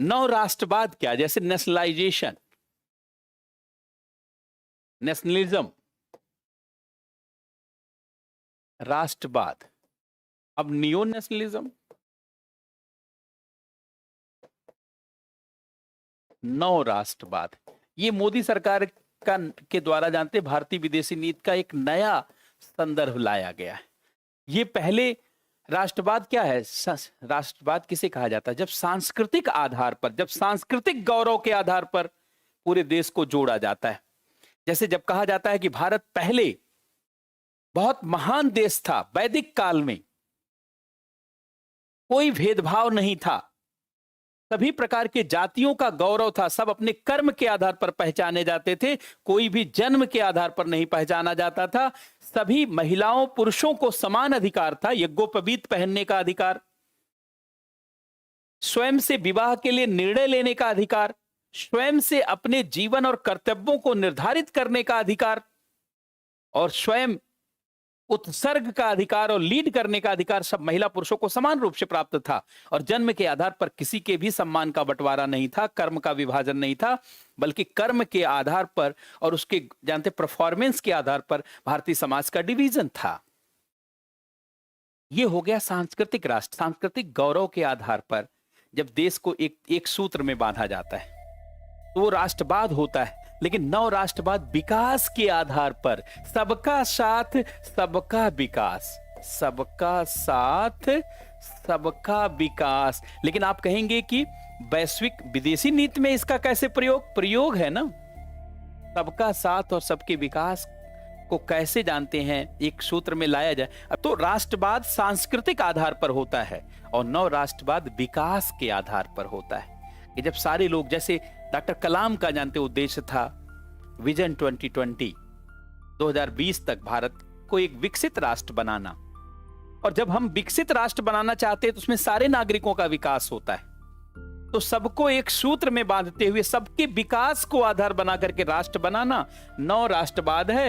नव राष्ट्रवाद क्या, जैसे नेशनलाइजेशन, नेशनलिज्म, राष्ट्रवाद, अब नियो नेशनलिज्म, नव राष्ट्रवाद। ये मोदी सरकार का के द्वारा जानते भारतीय विदेशी नीति का एक नया संदर्भ लाया गया है। ये पहले राष्ट्रवाद क्या है, राष्ट्रवाद किसे कहा जाता है, जब सांस्कृतिक आधार पर, जब सांस्कृतिक गौरव के आधार पर पूरे देश को जोड़ा जाता है। जैसे जब कहा जाता है कि भारत पहले बहुत महान देश था, वैदिक काल में कोई भेदभाव नहीं था, सभी प्रकार के जातियों का गौरव था, सब अपने कर्म के आधार पर पहचाने जाते थे, कोई भी जन्म के आधार पर नहीं पहचाना जाता था, सभी महिलाओं पुरुषों को समान अधिकार था, यज्ञोपवीत पहनने का अधिकार, स्वयं से विवाह के लिए निर्णय लेने का अधिकार, स्वयं से अपने जीवन और कर्तव्यों को निर्धारित करने का अधिकार, और स्वयं उत्सर्ग का अधिकार और लीड करने का अधिकार सब महिला पुरुषों को समान रूप से प्राप्त था। और जन्म के आधार पर किसी के भी सम्मान का बंटवारा नहीं था, कर्म का विभाजन नहीं था, बल्कि कर्म के आधार पर और उसके जानते परफॉर्मेंस के आधार पर भारतीय समाज का डिवीजन था। यह हो गया सांस्कृतिक राष्ट्र, सांस्कृतिक गौरव के आधार पर जब देश को एक सूत्र में बांधा जाता है तो वो राष्ट्रवाद होता है। लेकिन नव राष्ट्रवाद विकास के आधार पर, सबका साथ सबका विकास, सबका साथ सबका विकास। लेकिन आप कहेंगे कि वैश्विक विदेशी नीति में इसका कैसे प्रयोग है ना, सबका साथ और सबके विकास को कैसे जानते हैं एक सूत्र में लाया जाए। तो राष्ट्रवाद सांस्कृतिक आधार पर होता है और नव राष्ट्रवाद विकास के आधार पर होता है कि जब सारे लोग, जैसे डॉक्टर कलाम का जानते उद्देश्य था विजन 2020, 2020 तक भारत को एक विकसित राष्ट्र बनाना, और जब हम विकसित राष्ट्र बनाना चाहते हैं तो उसमें सारे नागरिकों का विकास होता है। तो सबको एक सूत्र में बांधते हुए सबके विकास को आधार बना करके राष्ट्र बनाना नव राष्ट्रवाद है।